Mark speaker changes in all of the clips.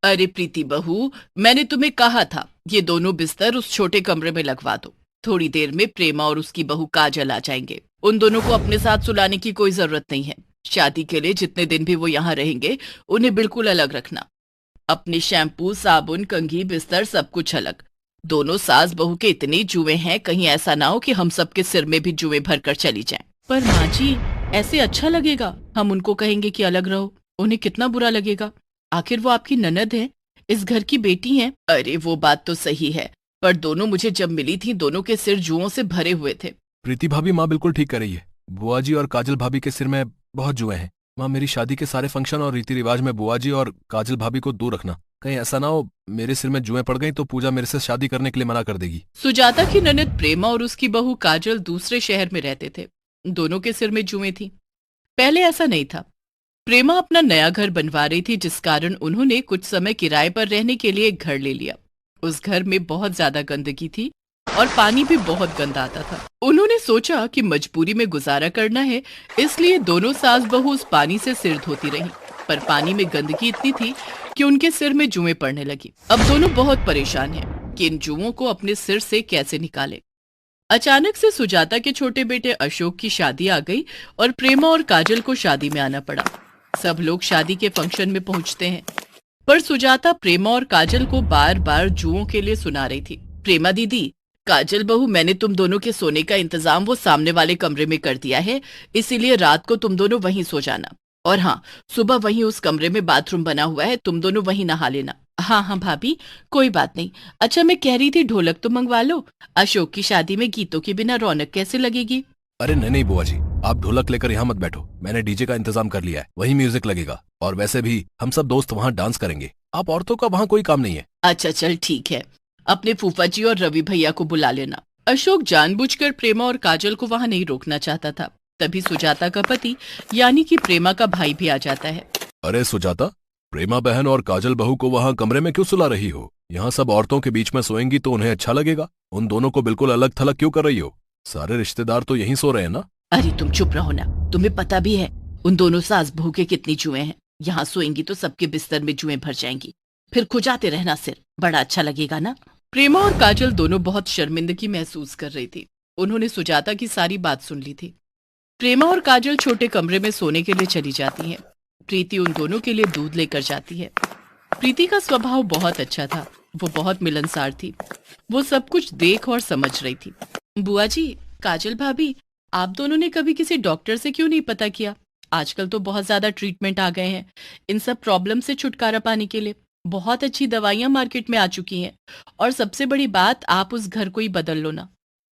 Speaker 1: अरे प्रीति बहू, मैंने तुम्हें कहा था ये दोनों बिस्तर उस छोटे कमरे में लगवा दो। थोड़ी देर में प्रेमा और उसकी बहू काजल आ जाएंगे। उन दोनों को अपने साथ सुलाने की कोई जरूरत नहीं है। शादी के लिए जितने दिन भी वो यहाँ रहेंगे उन्हें बिल्कुल अलग रखना। अपने शैम्पू, साबुन, कंघी, बिस्तर सब कुछ अलग। दोनों सास बहू के इतने जुए हैं, कहीं ऐसा ना हो कि हम सबके सिर में भी जुए भर कर चली जाएं। पर माँ जी, ऐसे अच्छा लगेगा? हम उनको कहेंगे कि अलग रहो, उन्हें कितना बुरा लगेगा। आखिर वो आपकी ननद है, इस घर की बेटी हैं। अरे वो बात तो सही है, पर दोनों मुझे जब मिली थी दोनों के सिर जुओं से भरे हुए थे।
Speaker 2: प्रीति भाभी, माँ बिल्कुल ठीक कर रही है। बुआ जी और काजल भाभी के सिर में बहुत जुए हैं। माँ, मेरी शादी के सारे फंक्शन और रीति रिवाज में बुआ जी और काजल भाभी को दूर रखना। कहीं ऐसा ना हो मेरे सिर में जुएं पड़ गई तो पूजा मेरे से शादी करने के लिए मना कर देगी।
Speaker 1: सुजाता की ननद प्रेमा और उसकी बहू काजल दूसरे शहर में रहते थे। दोनों के सिर में जुएं थी। पहले ऐसा नहीं था। प्रेमा अपना नया घर बनवा रही थी, जिस कारण उन्होंने कुछ समय किराए पर रहने के लिए एक घर ले लिया। उस घर में बहुत ज्यादा गंदगी थी और पानी भी बहुत गंदा आता था। उन्होंने सोचा कि मजबूरी में गुजारा करना है, इसलिए दोनों सास बहू उस पानी से सिर धोती रहीं। पर पानी में गंदगी इतनी थी कि उनके सिर में जुएं पड़ने लगी। अब दोनों बहुत परेशान हैं कि इन जुओं को अपने सिर से कैसे निकालें। अचानक से सुजाता के छोटे बेटे अशोक की शादी आ गई और प्रेमा और काजल को शादी में आना पड़ा। सब लोग शादी के फंक्शन में पहुंचते हैं, पर सुजाता प्रेमा और काजल को बार बार जुओं के लिए सुना रही थी। प्रेमा दीदी, काजल बहू, मैंने तुम दोनों के सोने का इंतजाम वो सामने वाले कमरे में कर दिया है, इसीलिए रात को तुम दोनों वहीं सो जाना। और हाँ, सुबह वहीं उस कमरे में बाथरूम बना हुआ है, तुम दोनों वहीं नहा लेना। हाँ हाँ भाभी, कोई बात नहीं। अच्छा, मैं कह रही थी ढोलक तो मंगवा लो। अशोक की शादी में गीतों के बिना रौनक कैसे लगेगी?
Speaker 2: अरे नहीं नहीं बुआ जी, आप ढोलक लेकर यहाँ मत बैठो। मैंने डीजे का इंतजाम कर लिया है, वही म्यूजिक लगेगा। और वैसे भी हम सब दोस्त वहाँ डांस करेंगे। आप औरतों का वहाँ कोई काम नहीं है।
Speaker 1: अच्छा चल ठीक है, अपने फूफा जी और रवि भैया को बुला लेना। अशोक जानबूझकर प्रेमा और काजल को वहां नहीं रोकना चाहता था। तभी सुजाता का पति यानी कि प्रेमा का भाई भी आ जाता है।
Speaker 2: अरे सुजाता, प्रेमा बहन और काजल बहू को वहाँ कमरे में क्यों सुला रही हो? यहाँ सब औरतों के बीच में सोएंगी तो उन्हें अच्छा लगेगा। उन दोनों को बिल्कुल अलग थलग क्यों कर रही हो? सारे रिश्तेदार तो यहीं सो रहे हैं ना।
Speaker 1: अरे तुम चुप रहो ना, तुम्हें पता भी है उन दोनों सास बहू के कितनी जुएं हैं। यहाँ सोएंगी तो सबके बिस्तर में जुएं भर जाएंगी, फिर खुजाते रहना सिर, बड़ा अच्छा लगेगा ना। प्रेमा और काजल दोनों बहुत शर्मिंदगी महसूस कर रही थी। उन्होंने सुजाता की सारी बात सुन ली थी। प्रेमा और काजल छोटे कमरे में सोने के लिए चली जाती हैं। प्रीति उन दोनों के लिए दूध लेकर जाती है। प्रीति का स्वभाव बहुत अच्छा था, वो बहुत मिलनसार थी। वो सब कुछ देख और समझ रही थी। बुआ जी, काजल भाभी, आप दोनों ने कभी किसी डॉक्टर से क्यों नहीं पता किया? आजकल तो बहुत ज्यादा ट्रीटमेंट आ गए हैं इन सब प्रॉब्लम से छुटकारा पाने के लिए। बहुत अच्छी दवाइयां मार्केट में आ चुकी हैं। और सबसे बड़ी बात, आप उस घर को ही बदल लो ना।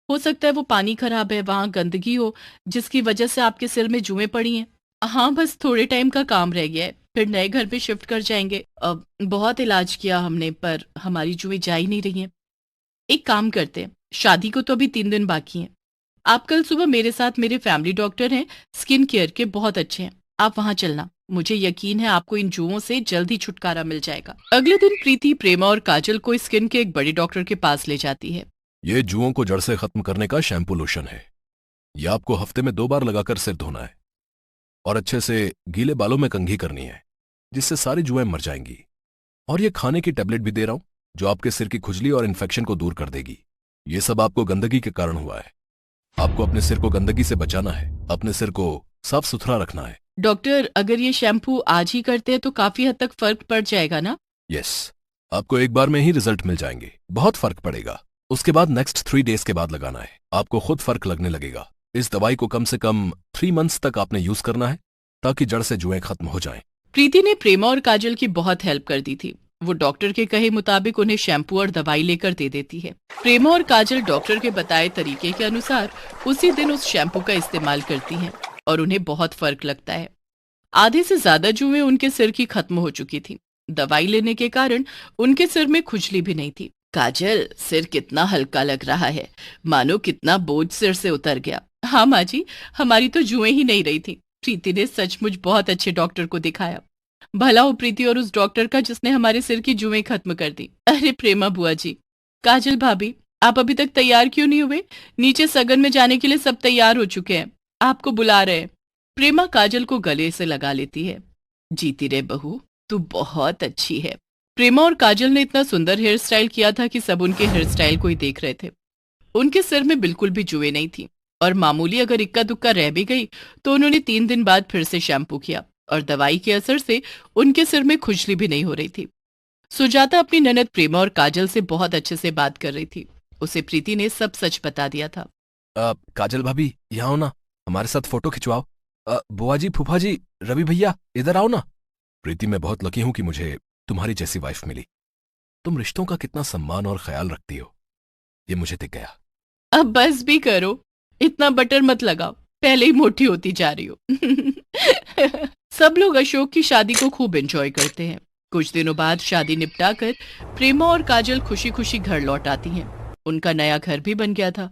Speaker 1: हो सकता है वो पानी खराब है, वहां गंदगी हो, जिसकी वजह से आपके सिर में जुएं पड़ी हैं। हाँ, बस थोड़े टाइम का काम रह गया है, फिर नए घर पे शिफ्ट कर जाएंगे। अब बहुत इलाज किया हमने, पर हमारी जुएं जा ही नहीं रही हैं। एक काम करते हैं, शादी को तो अभी 3 दिन बाकी हैं। आप कल सुबह मेरे साथ, मेरे फैमिली डॉक्टर हैं, स्किन केयर के, बहुत अच्छे हैं, आप वहां चलना। मुझे यकीन है आपको इन जुओं से जल्द ही छुटकारा मिल जाएगा। अगले दिन प्रीति प्रेमा और काजल को स्किन के एक बड़े डॉक्टर के पास ले जाती है।
Speaker 2: ये जुओं को जड़ से खत्म करने का शैम्पू लोशन है। ये आपको हफ्ते में 2 बार लगाकर सिर धोना है और अच्छे से गीले बालों में कंघी करनी है, जिससे सारी जुएं मर जाएंगी। और ये खाने की टेबलेट भी दे रहा हूं, जो आपके सिर की खुजली और इन्फेक्शन को दूर कर देगी। ये सब आपको गंदगी के कारण हुआ है। आपको अपने सिर को गंदगी से बचाना है, अपने सिर को साफ सुथरा रखना है।
Speaker 1: डॉक्टर, अगर ये शैम्पू आज ही करते हैं तो काफी हद तक फर्क पड़ जाएगा ना?
Speaker 2: यस, आपको एक बार में ही रिजल्ट मिल जाएंगे, बहुत फर्क पड़ेगा। उसके बाद नेक्स्ट 3 डेज के बाद लगाना है, आपको खुद फर्क लगने लगेगा। इस दवाई को कम से कम 3 मंथ्स तक आपने यूज करना है, ताकि जड़ से जुएं खत्म हो जाएं।
Speaker 1: प्रीति ने प्रेमा और काजल की बहुत हेल्प कर दी थी। वो डॉक्टर के कहे मुताबिक उन्हें शैम्पू और दवाई लेकर दे देती है। प्रेमा और काजल डॉक्टर के बताए तरीके के अनुसार उसी दिन उस शैम्पू का इस्तेमाल करती हैं और उन्हें बहुत फर्क लगता है। आधे से ज्यादा जुएं उनके सिर की खत्म हो चुकी थी। दवाई लेने के कारण उनके सिर में खुजली भी नहीं थी। काजल, सिर कितना हल्का लग रहा है, मानो कितना बोझ सिर से उतर गया। हाँ माँ जी, हमारी तो जुएं ही नहीं रही थी। प्रीति ने सचमुच बहुत अच्छे डॉक्टर को दिखाया। भला हो प्रीति और उस डॉक्टर का जिसने हमारे सिर की जुएं खत्म कर दी। अरे प्रेमा बुआ जी, काजल भाभी, आप अभी तक तैयार क्यों नहीं हुए? नीचे सगन में जाने के लिए सब तैयार हो चुके हैं, आपको बुला रहे हैं। प्रेमा काजल को गले से लगा लेती है। जीती रे बहू, तू बहुत अच्छी है। प्रेमा और काजल ने इतना सुंदर हेयर स्टाइल किया था कि सब उनके हेयर स्टाइल को ही देख रहे थे। उनके सिर में बिल्कुल भी जुएं नहीं थी और मामूली अगर इक्का दुक्का रह भी गई तो उन्होंने 3 दिन बाद फिर से शैम्पू किया और दवाई के असर से उनके सिर में खुजली भी नहीं हो रही थी। सुजाता अपनी ननद प्रेमा और काजल से बहुत अच्छे से बात कर रही थी। उसे प्रीति ने सब सच बता दिया था।
Speaker 2: काजल भाभी यहाँ आओ ना, हमारे साथ फोटो खिंचवाओ। बुआ जी, फूफा जी, रवि भैया इधर आओ ना। प्रीति, मैं बहुत लकी हूं कि मुझे तुम्हारी जैसी वाइफ मिली। तुम रिश्तों का कितना सम्मान और ख्याल रखती हो, ये मुझे दिख गया।
Speaker 1: अब बस भी करो, इतना बटर मत लगाओ, पहले ही मोटी होती जा रही हो। सब लोग अशोक की शादी को खूब एंजॉय करते हैं। कुछ दिनों बाद शादी निपटाकर प्रेमा और काजल खुशी खुशी घर लौट आती हैं। उनका नया घर भी बन गया था।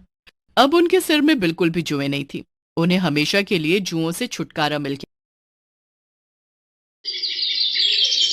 Speaker 1: अब उनके सिर में बिल्कुल भी जुएं नहीं थी। उन्हें हमेशा के लिए जुओं से छुटकारा मिल गया।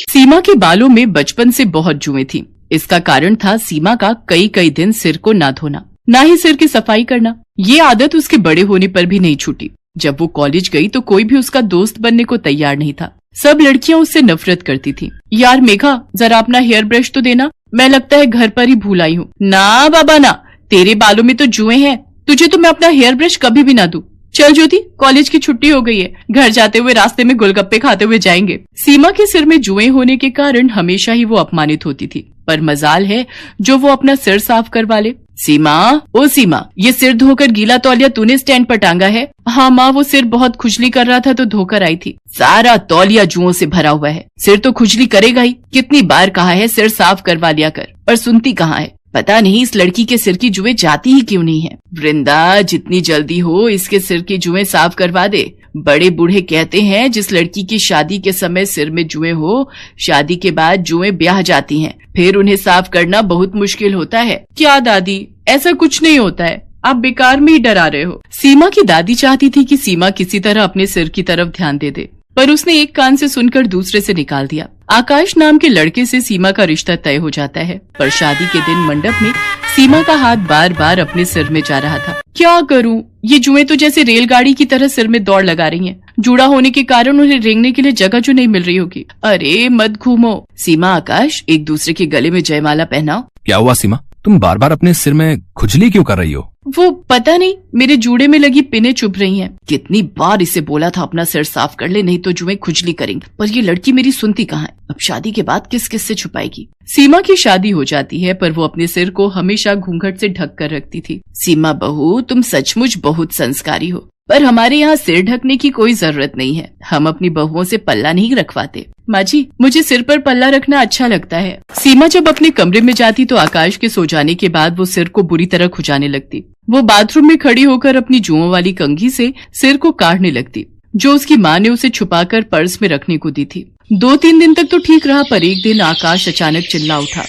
Speaker 1: सीमा के बालों में बचपन से बहुत जुएं थी। इसका कारण था सीमा का कई कई दिन सिर को ना धोना, ना ही सिर की सफाई करना। ये आदत उसके बड़े होने पर भी नहीं छूटी। जब वो कॉलेज गई तो कोई भी उसका दोस्त बनने को तैयार नहीं था। सब लड़कियां उससे नफरत करती थी। यार मेघा, जरा अपना हेयर ब्रश तो देना, मैं लगता है घर पर ही भूल आई हूँ। ना बाबा ना, तेरे बालों में तो जुएं हैं, तुझे तो मैं अपना हेयर ब्रश कभी भी ना दूं। चल ज्योति, कॉलेज की छुट्टी हो गई है, घर जाते हुए रास्ते में गोलगप्पे खाते हुए जाएंगे। सीमा के सिर में जुएं होने के कारण हमेशा ही वो अपमानित होती थी, पर मजाल है जो वो अपना सिर साफ करवा ले। सीमा, ओ सीमा, ये सिर धोकर गीला तौलिया तूने स्टैंड पर टांगा है? हाँ माँ, वो सिर बहुत खुजली कर रहा था तो धोकर आई थी। सारा तौलिया जुओं से भरा हुआ है, सिर तो खुजली करेगा ही। कितनी बार कहा है सिर साफ करवा लिया कर, पर सुनती कहाँ है। पता नहीं इस लड़की के सिर की जुएं जाती ही क्यों नहीं है। वृंदा, जितनी जल्दी हो इसके सिर की जुएं साफ करवा दे। बड़े बूढ़े कहते हैं जिस लड़की की शादी के समय सिर में जुएं हो, शादी के बाद जुएं ब्याह जाती हैं, फिर उन्हें साफ करना बहुत मुश्किल होता है। क्या दादी, ऐसा कुछ नहीं होता है, आप बेकार में ही डरा रहे हो। सीमा की दादी चाहती थी कि सीमा किसी तरह अपने सिर की तरफ ध्यान दे दे, पर उसने एक कान से सुनकर दूसरे से निकाल दिया। आकाश नाम के लड़के से सीमा का रिश्ता तय हो जाता है, पर शादी के दिन मंडप में सीमा का हाथ बार बार अपने सिर में जा रहा था। क्या करूं, ये जुएं तो जैसे रेलगाड़ी की तरह सिर में दौड़ लगा रही हैं। जुड़ा होने के कारण उन्हें रेंगने के लिए जगह जो नहीं मिल रही होगी। अरे मत घूमो। सीमा, आकाश, एक दूसरे के गले में जयमाला पहनाओ।
Speaker 2: क्या हुआ सीमा, तुम बार बार अपने सिर में खुजली क्यों कर रही हो?
Speaker 1: वो पता नहीं, मेरे जूड़े में लगी पिनें चुभ रही हैं। कितनी बार इसे बोला था अपना सिर साफ कर ले, नहीं तो जुएं खुजली करेंगी, पर ये लड़की मेरी सुनती कहाँ है। अब शादी के बाद किस किस से छुपाएगी। सीमा की शादी हो जाती है, पर वो अपने सिर को हमेशा घूंघट से ढक कर रखती थी। सीमा बहू, तुम सचमुच बहुत संस्कारी हो, पर हमारे यहाँ सिर ढकने की कोई जरूरत नहीं है। हम अपनी बहुओं से पल्ला नहीं रखवाते। माँ जी, मुझे सिर पर पल्ला रखना अच्छा लगता है। सीमा जब अपने कमरे में जाती तो आकाश के सो जाने के बाद वो सिर को बुरी तरह खुजाने लगती। वो बाथरूम में खड़ी होकर अपनी जुओं वाली कंघी से सिर को काटने लगती, जो उसकी माँ ने उसे छुपाकर पर्स में रखने को दी थी। 2-3 दिन तक तो ठीक रहा, पर एक दिन आकाश अचानक चिल्ला उठा।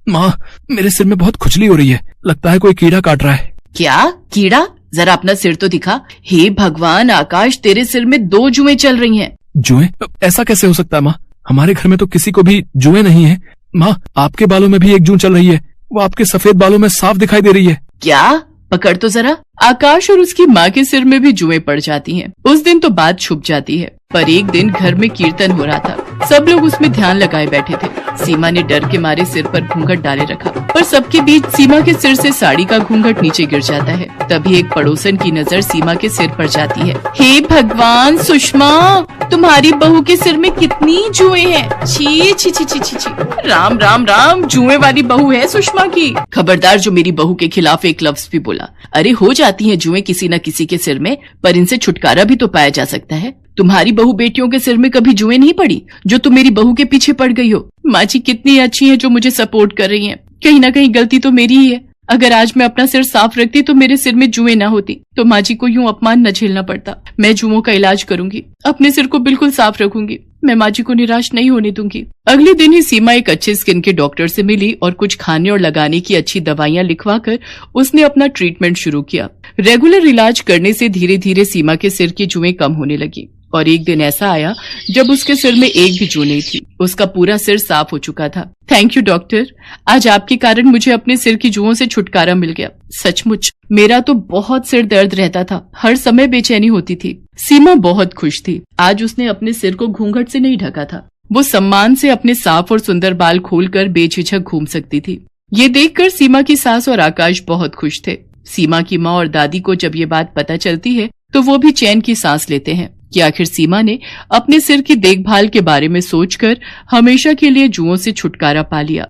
Speaker 2: माँ, मेरे सिर में बहुत खुजली हो रही है, लगता है कोई कीड़ा काट रहा है।
Speaker 1: क्या कीड़ा? जरा अपना सिर तो दिखा। हे भगवान आकाश, तेरे सिर में 2 जुएं चल रही हैं।
Speaker 2: जुएं? ऐसा कैसे हो सकता है माँ, हमारे घर में तो किसी को भी जुएं नहीं है। माँ, आपके बालों में भी एक जूं चल रही है, वो आपके सफेद बालों में साफ दिखाई दे रही है।
Speaker 1: क्या? पकड़ तो जरा। आकाश और उसकी माँ के सिर में भी जुएं पड़ जाती हैं। उस दिन तो बात छुप जाती है, पर एक दिन घर में कीर्तन हो रहा था। सब लोग उसमें ध्यान लगाए बैठे थे। सीमा ने डर के मारे सिर पर घूंघट डाले रखा, पर सबके बीच सीमा के सिर से साड़ी का घूंघट नीचे गिर जाता है। तभी एक पड़ोसन की नजर सीमा के सिर पर जाती है। हे भगवान सुषमा, तुम्हारी बहू के सिर में कितनी जुएं हैं। छी छी छी छी छी छी। राम राम राम, जुएं वाली बहू है सुषमा की। खबरदार जो मेरी बहू के खिलाफ एक लफ्ज भी बोला। अरे हो जाती हैं जुएं किसी न किसी के सिर में, पर इनसे छुटकारा भी तो पाया जा सकता है। तुम्हारी बहू बेटियों के सिर में कभी जुएं नहीं पड़ी, जो तुम मेरी बहू के पीछे पड़ गई हो। माँ जी कितनी अच्छी हैं जो मुझे सपोर्ट कर रही हैं। कहीं ना कहीं गलती तो मेरी ही है। अगर आज मैं अपना सिर साफ रखती तो मेरे सिर में जुएं ना होती, तो माँ जी को यूं अपमान न झेलना पड़ता। मैं जुओं का इलाज करूंगी, अपने सिर को बिल्कुल साफ रखूंगी। मैं माँ जी को निराश नहीं होने दूंगी। अगले दिन ही सीमा एक अच्छे स्किन के डॉक्टर से मिली और कुछ खाने और लगाने की अच्छी दवाइयाँ लिखवाकर उसने अपना ट्रीटमेंट शुरू किया। रेगुलर इलाज करने से धीरे धीरे सीमा के सिर की जुएं कम होने लगी, और एक दिन ऐसा आया जब उसके सिर में एक भी जू नहीं थी। उसका पूरा सिर साफ हो चुका था। थैंक यू डॉक्टर, आज आपके कारण मुझे अपने सिर की जुओं से छुटकारा मिल गया। सचमुच मेरा तो बहुत सिर दर्द रहता था, हर समय बेचैनी होती थी। सीमा बहुत खुश थी। आज उसने अपने सिर को घूंघट से नहीं ढका था,
Speaker 3: वो सम्मान से अपने साफ और सुंदर बाल खोलकर बेझिझक घूम सकती थी। ये देखकर सीमा की सास और आकाश बहुत खुश थे। सीमा की माँ और दादी को जब ये बात पता चलती है तो वो भी चैन की सांस लेते हैं कि आखिर सीमा ने अपने सिर की देखभाल के बारे में सोचकर हमेशा के लिए जुओं से छुटकारा पा लिया।